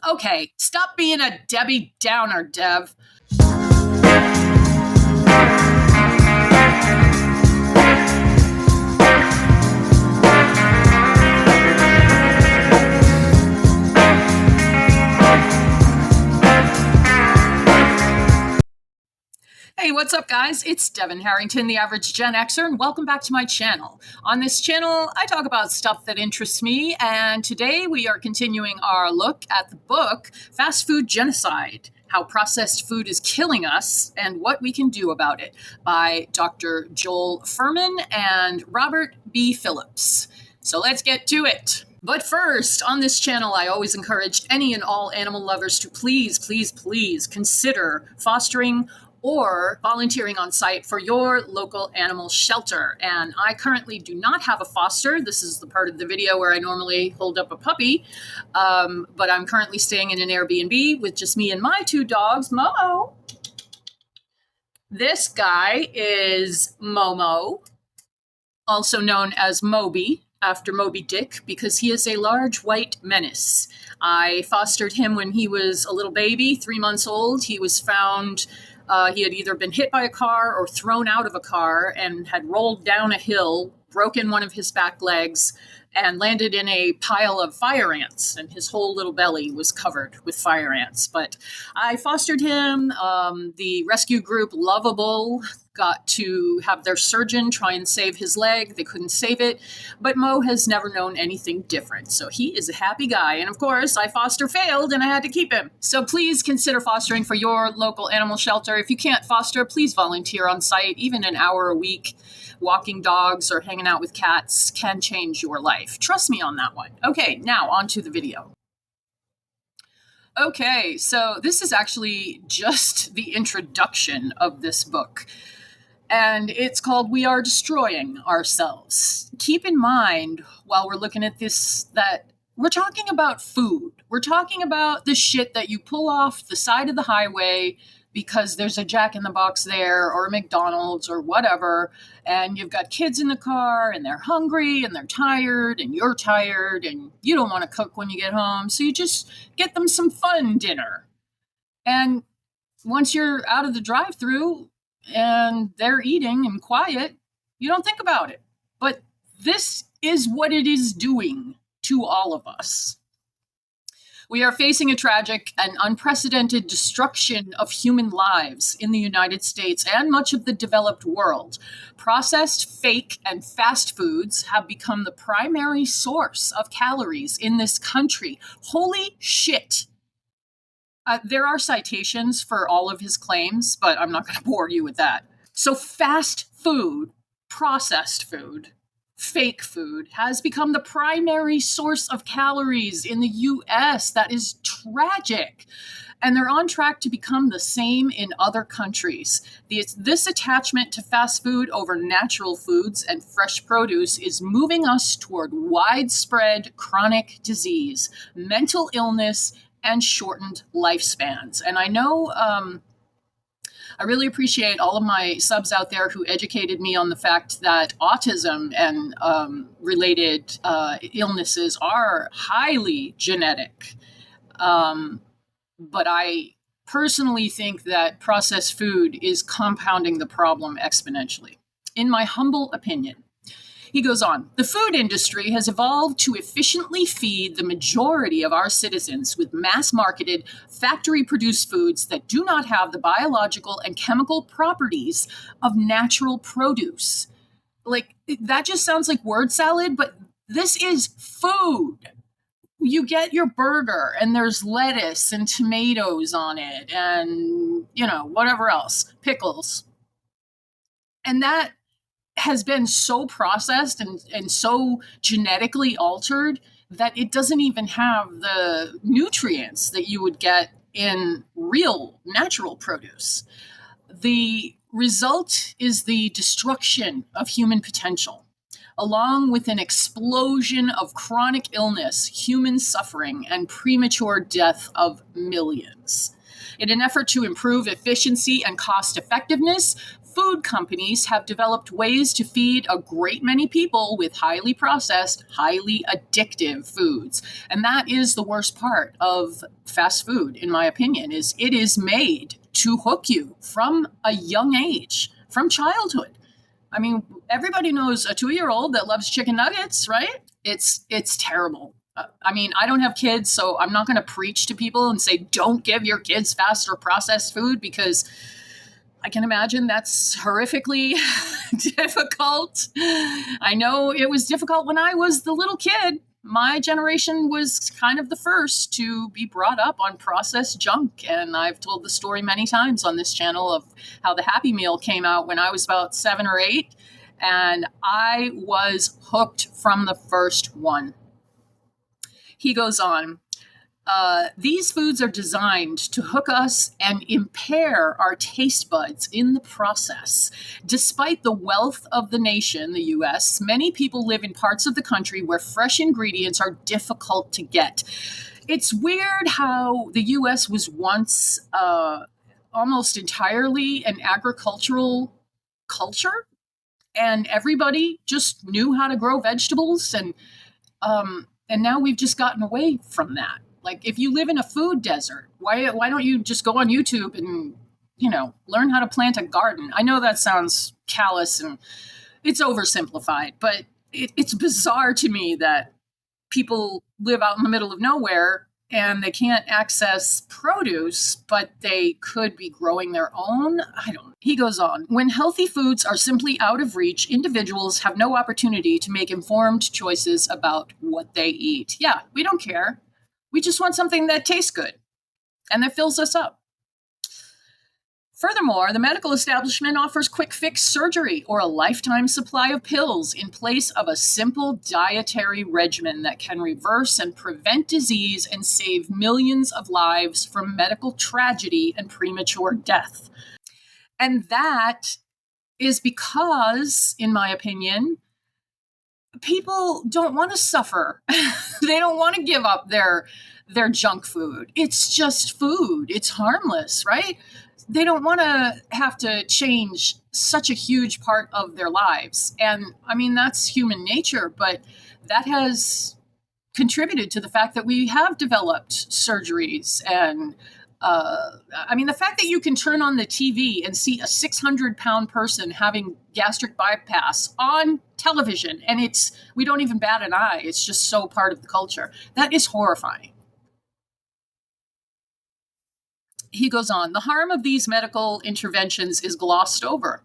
Okay, stop being a Debbie Downer, Dev. Hey, what's up, guys? It's Devin Harrington, the average Gen Xer, and welcome back to my channel. On this channel, I talk about stuff that interests me, and today we are continuing our look at the book, Fast Food Genocide, How Processed Food is Killing Us and What We Can Do About It, by Dr. Joel Fuhrman and Robert B. Phillips. So let's get to it. But first, on this channel, I always encourage any and all animal lovers to please consider fostering or volunteering on site for your local animal shelter. And I currently do not have a foster. This is the part of the video where I normally hold up a puppy. But I'm currently staying in an Airbnb with just me and my two dogs, Momo. This guy is Momo, also known as Moby, after Moby Dick, because he is a large white menace. I fostered him when he was a little baby, 3 months old. He was found... he had either been hit by a car or thrown out of a car and had rolled down a hill, broken one of his back legs, and landed in a pile of fire ants. And his whole little belly was covered with fire ants. But I fostered him. The rescue group Lovable got to have their surgeon try and save his leg. They couldn't save it. But Mo has never known anything different. So he is a happy guy. And of course, I foster failed and I had to keep him. So please consider fostering for your local animal shelter. If you can't foster, please volunteer on site. Even an hour a week, walking dogs or hanging out with cats can change your life. Trust me on that one. Okay, now on to the video. Okay, so this is actually just the introduction of this book. And it's called We Are Destroying Ourselves. Keep in mind, while we're looking at this, that we're talking about food. We're talking about the shit that you pull off the side of the highway because there's a Jack in the Box there or a McDonald's or whatever, and you've got kids in the car and they're hungry and they're tired and you're tired and you don't want to cook when you get home, so you just get them some fun dinner. And once you're out of the drive-thru and they're eating and quiet, you don't think about it. But this is what it is doing to all of us. We are facing a tragic and unprecedented destruction of human lives in the United States and much of the developed world. Processed, fake, and fast foods have become the primary source of calories in this country. Holy shit. There are citations for all of his claims, but I'm not going to bore you with that. So fast food, processed food, fake food has become the primary source of calories in the U.S. That is tragic. And they're on track to become the same in other countries. This attachment to fast food over natural foods and fresh produce is moving us toward widespread chronic disease, mental illness, and shortened lifespans. And I know I really appreciate all of my subs out there who educated me on the fact that autism and related illnesses are highly genetic. But I personally think that processed food is compounding the problem exponentially, in my humble opinion. He goes on, the food industry has evolved to efficiently feed the majority of our citizens with mass-marketed, factory-produced foods that do not have the biological and chemical properties of natural produce. Like, that just sounds like word salad, but this is food. You get your burger and there's lettuce and tomatoes on it and, whatever else, pickles. And that has been so processed and so genetically altered that it doesn't even have the nutrients that you would get in real natural produce. The result is the destruction of human potential, along with an explosion of chronic illness, human suffering, and premature death of millions. In an effort to improve efficiency and cost effectiveness, food companies have developed ways to feed a great many people with highly processed, highly addictive foods. And that is the worst part of fast food, in my opinion, is it is made to hook you from a young age, from childhood. I mean, everybody knows a 2-year-old that loves chicken nuggets, right? It's terrible. I mean, I don't have kids, so I'm not going to preach to people and say, don't give your kids fast or processed food, because I can imagine that's horrifically difficult. I know it was difficult when I was the little kid. My generation was kind of the first to be brought up on processed junk. And I've told the story many times on this channel of how the Happy Meal came out when I was about 7 or 8. And I was hooked from the first one. He goes on, these foods are designed to hook us and impair our taste buds in the process. Despite the wealth of the nation, the U.S., many people live in parts of the country where fresh ingredients are difficult to get. It's weird how the U.S. was once almost entirely an agricultural culture, and everybody just knew how to grow vegetables, and now we've just gotten away from that. Like, if you live in a food desert, why don't you just go on YouTube and, learn how to plant a garden? I know that sounds callous and it's oversimplified, but it's bizarre to me that people live out in the middle of nowhere and they can't access produce, but they could be growing their own. I don't know. He goes on, when healthy foods are simply out of reach, individuals have no opportunity to make informed choices about what they eat. Yeah, we don't care. We just want something that tastes good and that fills us up. Furthermore, the medical establishment offers quick fix surgery or a lifetime supply of pills in place of a simple dietary regimen that can reverse and prevent disease and save millions of lives from medical tragedy and premature death. And that is because, in my opinion, people don't want to suffer. They don't want to give up their junk food. It's just food. It's harmless, right? They don't want to have to change such a huge part of their lives. And I mean, that's human nature, but that has contributed to the fact that we have developed surgeries. And the fact that you can turn on the TV and see a 600-pound person having gastric bypass on television, and we don't even bat an eye. It's just so part of the culture. That is horrifying. He goes on, the harm of these medical interventions is glossed over.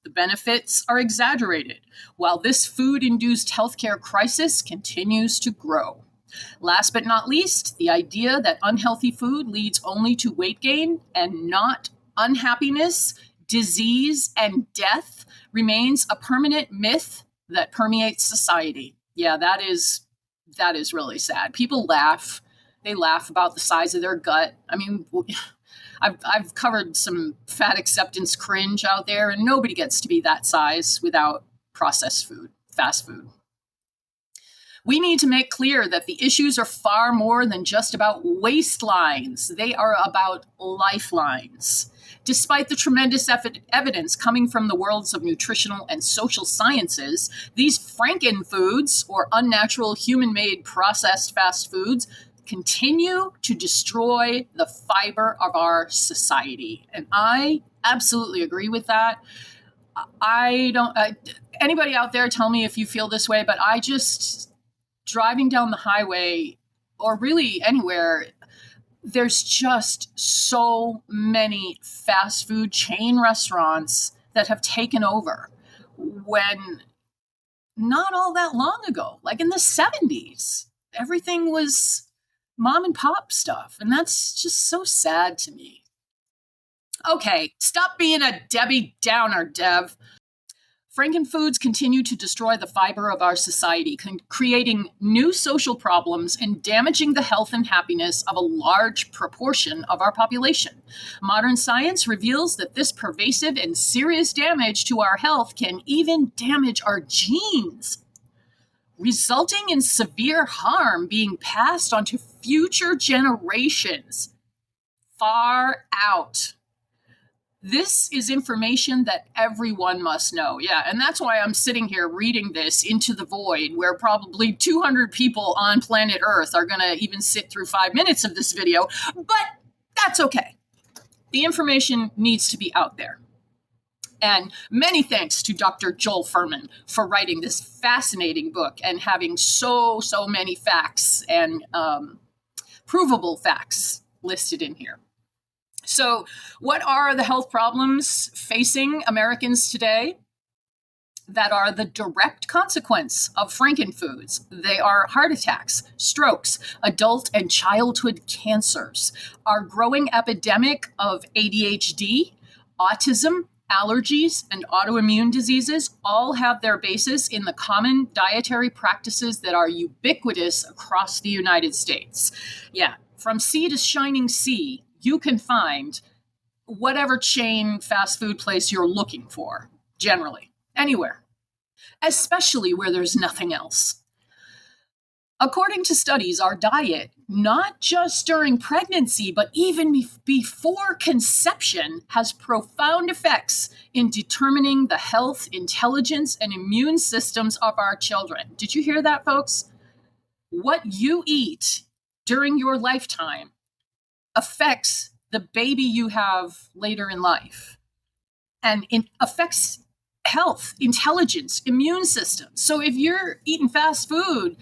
The benefits are exaggerated, while this food-induced healthcare crisis continues to grow. Last but not least, the idea that unhealthy food leads only to weight gain and not unhappiness, disease, and death remains a permanent myth that permeates society. Yeah, that is really sad. People laugh. They laugh about the size of their gut. I mean, I've covered some fat acceptance cringe out there, and nobody gets to be that size without processed food, fast food. We need to make clear that the issues are far more than just about waistlines. They are about lifelines. Despite the tremendous evidence coming from the worlds of nutritional and social sciences, these frankenfoods, or unnatural human-made processed fast foods, continue to destroy the fiber of our society. And I absolutely agree with that. Anybody out there, tell me if you feel this way, but I just, driving down the highway or really anywhere, there's just so many fast food chain restaurants that have taken over when not all that long ago, like in the 70s, everything was mom and pop stuff. And that's just so sad to me. Okay, stop being a Debbie Downer, Dev. Frankenfoods continue to destroy the fiber of our society, creating new social problems and damaging the health and happiness of a large proportion of our population. Modern science reveals that this pervasive and serious damage to our health can even damage our genes, resulting in severe harm being passed on to future generations. Far out. This is information that everyone must know. Yeah, and that's why I'm sitting here reading this into the void, where probably 200 people on planet Earth are going to even sit through 5 minutes of this video, but that's okay. The information needs to be out there. And many thanks to Dr. Joel Fuhrman for writing this fascinating book and having so many facts and provable facts listed in here. So, what are the health problems facing Americans today that are the direct consequence of frankenfoods? They are heart attacks, strokes, adult and childhood cancers, our growing epidemic of ADHD, autism, allergies, and autoimmune diseases all have their basis in the common dietary practices that are ubiquitous across the United States. Yeah, from sea to shining sea, you can find whatever chain fast food place you're looking for, generally, anywhere, especially where there's nothing else. According to studies, our diet, not just during pregnancy, but even before conception, has profound effects in determining the health, intelligence, and immune systems of our children. Did you hear that, folks? What you eat during your lifetime affects the baby you have later in life, and it affects health, intelligence, immune system. So if you're eating fast food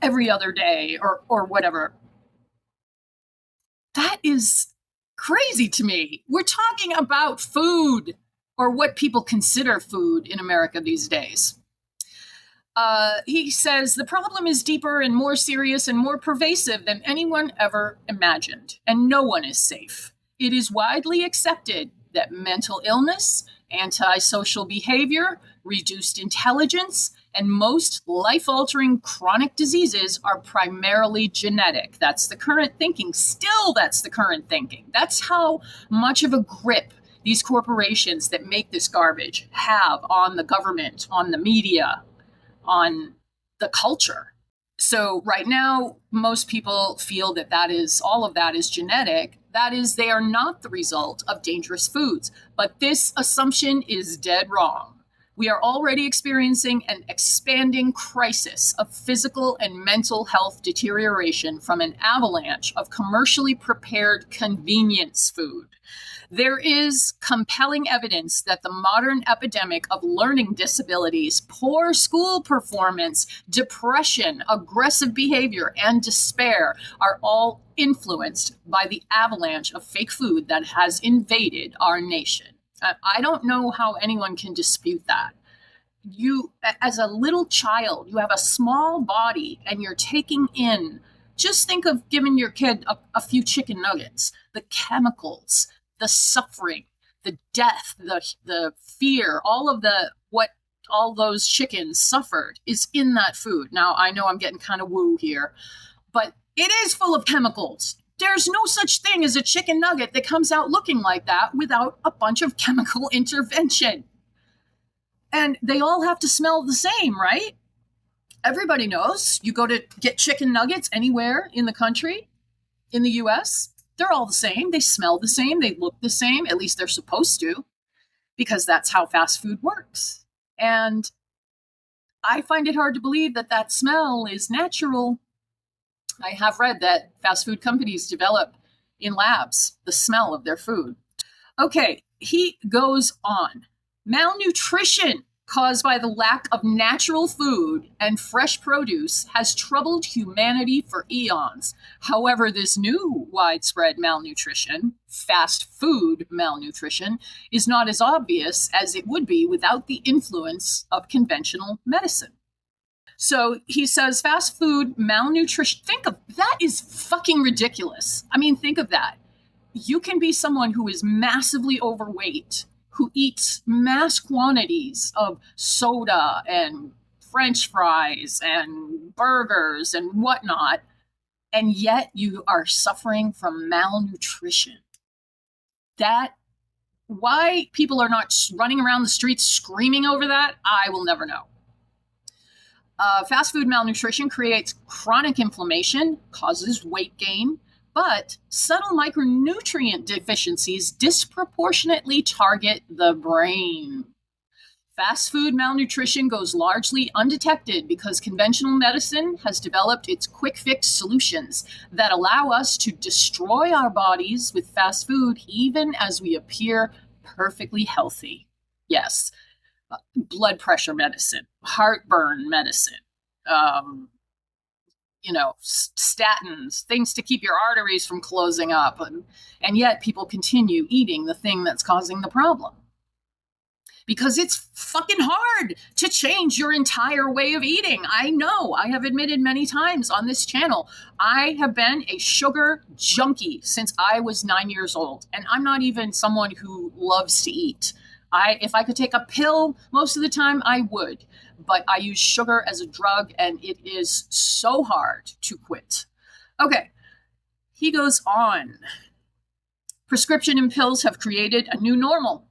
every other day or whatever, that is crazy to me. We're talking about food, or what people consider food in America these days. He says the problem is deeper and more serious and more pervasive than anyone ever imagined, and no one is safe. It is widely accepted that mental illness, antisocial behavior, reduced intelligence, and most life-altering chronic diseases are primarily genetic. That's the current thinking. Still, that's the current thinking. That's how much of a grip these corporations that make this garbage have on the government, on the media, on the culture. So right now, most people feel that all of that is genetic. That is, they are not the result of dangerous foods. But this assumption is dead wrong. We are already experiencing an expanding crisis of physical and mental health deterioration from an avalanche of commercially prepared convenience food. There is compelling evidence that the modern epidemic of learning disabilities, poor school performance, depression, aggressive behavior, and despair are all influenced by the avalanche of fake food that has invaded our nation. I don't know how anyone can dispute that. You, as a little child, you have a small body and you're taking in, just think of giving your kid a few chicken nuggets, the chemicals, the suffering, the death, the fear, what all those chickens suffered is in that food. Now, I know I'm getting kind of woo here, but it is full of chemicals. There's no such thing as a chicken nugget that comes out looking like that without a bunch of chemical intervention. And they all have to smell the same, right? Everybody knows you go to get chicken nuggets anywhere in the country, in the US, they're all the same. They smell the same. They look the same. At least they're supposed to, because that's how fast food works. And I find it hard to believe that that smell is natural. I have read that fast food companies develop in labs the smell of their food. Okay, he goes on. Malnutrition caused by the lack of natural food and fresh produce has troubled humanity for eons. However, this new widespread malnutrition, fast food malnutrition, is not as obvious as it would be without the influence of conventional medicine. So he says fast food malnutrition, think of that, is fucking ridiculous. I mean, think of that. You can be someone who is massively overweight, who eats mass quantities of soda and French fries and burgers and whatnot, and yet you are suffering from malnutrition. Why people are not running around the streets screaming over that, I will never know. Fast food malnutrition creates chronic inflammation, causes weight gain, But subtle micronutrient deficiencies disproportionately target the brain. Fast food malnutrition goes largely undetected because conventional medicine has developed its quick fix solutions that allow us to destroy our bodies with fast food even as we appear perfectly healthy. Yes, blood pressure medicine, heartburn medicine, statins, things to keep your arteries from closing up. And yet people continue eating the thing that's causing the problem. Because it's fucking hard to change your entire way of eating. I know. I have admitted many times on this channel, I have been a sugar junkie since I was 9 years old. And I'm not even someone who loves to eat. If I could take a pill most of the time, I would. But I use sugar as a drug, and it is so hard to quit. Okay, he goes on. Prescription and pills have created a new normal.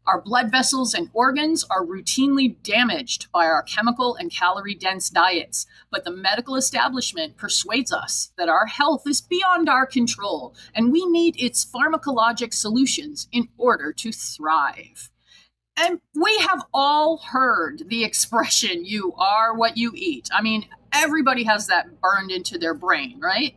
Our blood vessels and organs are routinely damaged by our chemical and calorie-dense diets, but the medical establishment persuades us that our health is beyond our control, and we need its pharmacologic solutions in order to thrive. And we have all heard the expression, you are what you eat. I mean, everybody has that burned into their brain, right?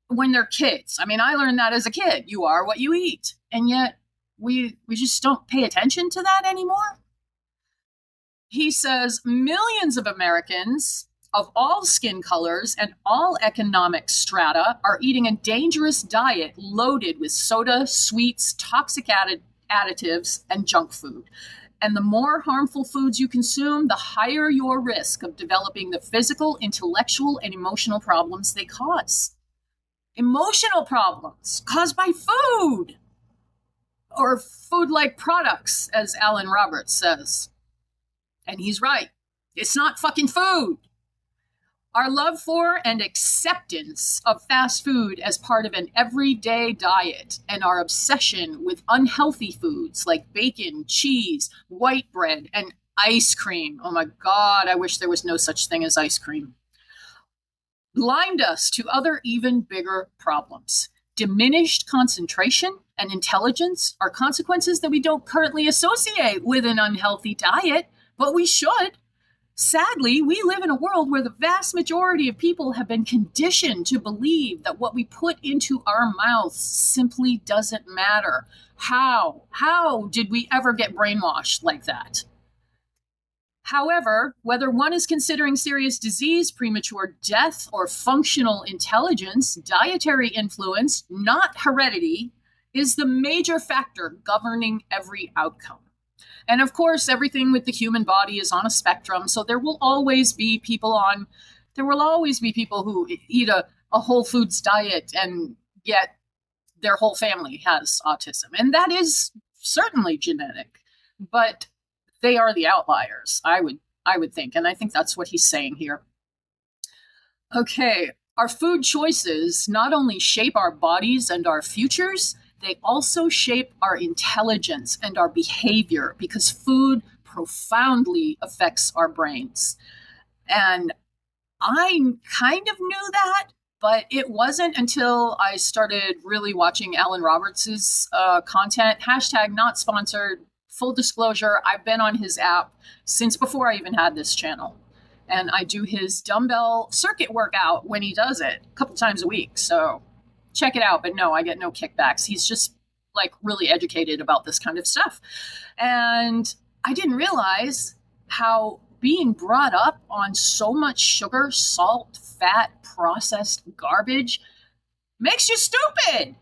When they're kids. I mean, I learned that as a kid, you are what you eat. And yet, we just don't pay attention to that anymore. He says millions of Americans of all skin colors and all economic strata are eating a dangerous diet loaded with soda, sweets, toxic additives, and junk food. And the more harmful foods you consume, the higher your risk of developing the physical, intellectual, and emotional problems they cause. Emotional problems caused by food. Or food-like products, as Alan Roberts says. And he's right. It's not fucking food. Our love for and acceptance of fast food as part of an everyday diet and our obsession with unhealthy foods like bacon, cheese, white bread, and ice cream. Oh my God, I wish there was no such thing as ice cream. Blind us to other even bigger problems. Diminished concentration and intelligence are consequences that we don't currently associate with an unhealthy diet, but we should. Sadly, we live in a world where the vast majority of people have been conditioned to believe that what we put into our mouths simply doesn't matter. How? How did we ever get brainwashed like that? However, whether one is considering serious disease, premature death, or functional intelligence, dietary influence, not heredity, is the major factor governing every outcome. And of course, everything with the human body is on a spectrum, so there will always be people who eat a whole foods diet and yet their whole family has autism. And that is certainly genetic, but they are the outliers, I would think. And I think that's what he's saying here. Okay, our food choices not only shape our bodies and our futures, they also shape our intelligence and our behavior because food profoundly affects our brains. And I kind of knew that, but it wasn't until I started really watching Alan Roberts' content, hashtag not sponsored. Full disclosure, I've been on his app since before I even had this channel. And I do his dumbbell circuit workout when he does it a couple times a week. So check it out. But no, I get no kickbacks. He's just like really educated about this kind of stuff. And I didn't realize how being brought up on so much sugar, salt, fat, processed garbage makes you stupid.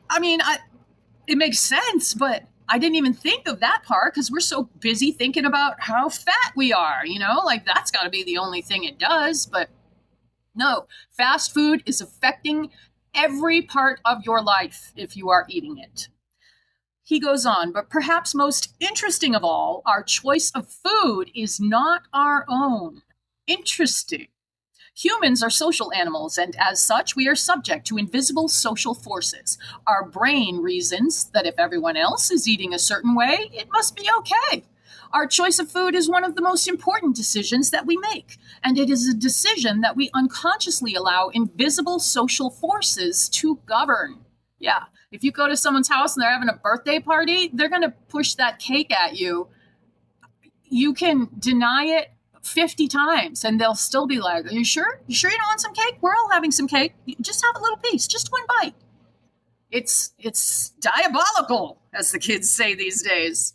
I mean, it makes sense, but I didn't even think of that part because we're so busy thinking about how fat we are, like that's got to be the only thing it does. But no, fast food is affecting every part of your life if you are eating it. He goes on, but perhaps most interesting of all, our choice of food is not our own. Interesting. Humans are social animals, and as such, we are subject to invisible social forces. Our brain reasons that if everyone else is eating a certain way, it must be okay. Our choice of food is one of the most important decisions that we make, and it is a decision that we unconsciously allow invisible social forces to govern. Yeah, if you go to someone's house and they're having a birthday party, they're going to push that cake at you. You can deny it 50 times and they'll still be like, are you sure? You sure you don't want some cake? We're all having some cake. Just have a little piece, just one bite. It's diabolical, as the kids say these days.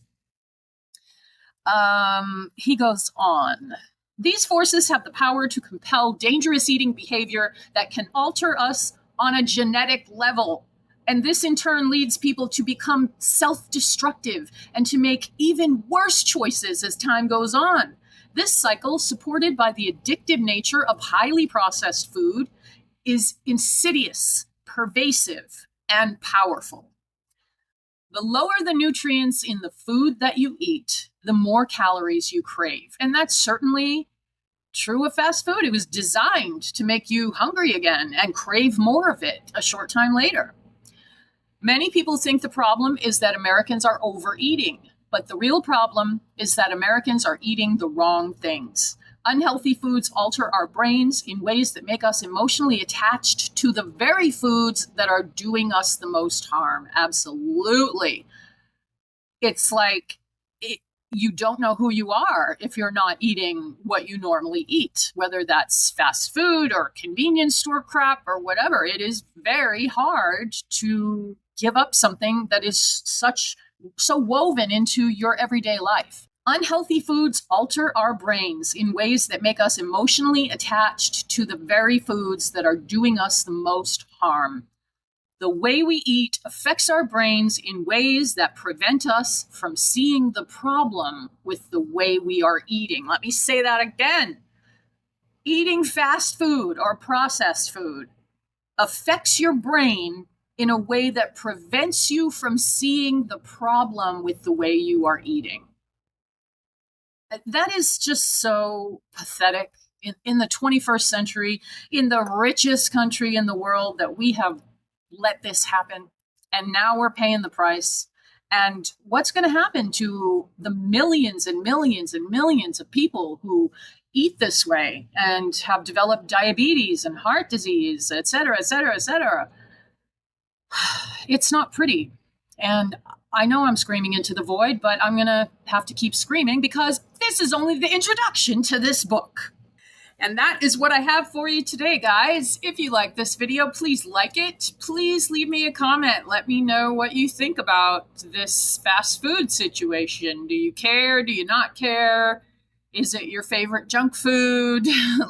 He goes on. These forces have the power to compel dangerous eating behavior that can alter us on a genetic level. And this in turn leads people to become self-destructive and to make even worse choices as time goes on. This cycle, supported by the addictive nature of highly processed food, is insidious, pervasive, and powerful. The lower the nutrients in the food that you eat, the more calories you crave. And that's certainly true of fast food. It was designed to make you hungry again and crave more of it a short time later. Many people think the problem is that Americans are overeating, but the real problem is that Americans are eating the wrong things. Unhealthy foods alter our brains in ways that make us emotionally attached to the very foods that are doing us the most harm. Absolutely. It's like you don't know who you are if you're not eating what you normally eat, whether that's fast food or convenience store crap or whatever. It is very hard to give up something that is so woven into your everyday life. Unhealthy foods alter our brains in ways that make us emotionally attached to the very foods that are doing us the most harm. The way we eat affects our brains in ways that prevent us from seeing the problem with the way we are eating. Let me say that again. Eating fast food or processed food affects your brain in a way that prevents you from seeing the problem with the way you are eating. That is just so pathetic in the 21st century, in the richest country in the world, that we have let this happen. And now we're paying the price. And what's going to happen to the millions and millions and millions of people who eat this way and have developed diabetes and heart disease, et cetera, et cetera, et cetera? It's not pretty. And I know I'm screaming into the void, but I'm going to have to keep screaming because this is only the introduction to this book. And that is what I have for you today, guys. If you like this video, please like it. Please leave me a comment. Let me know what you think about this fast food situation. Do you care? Do you not care? Is it your favorite junk food?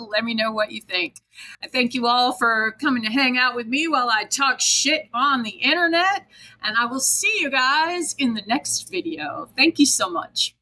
Let me know what you think. I thank you all for coming to hang out with me while I talk shit on the internet. And I will see you guys in the next video. Thank you so much.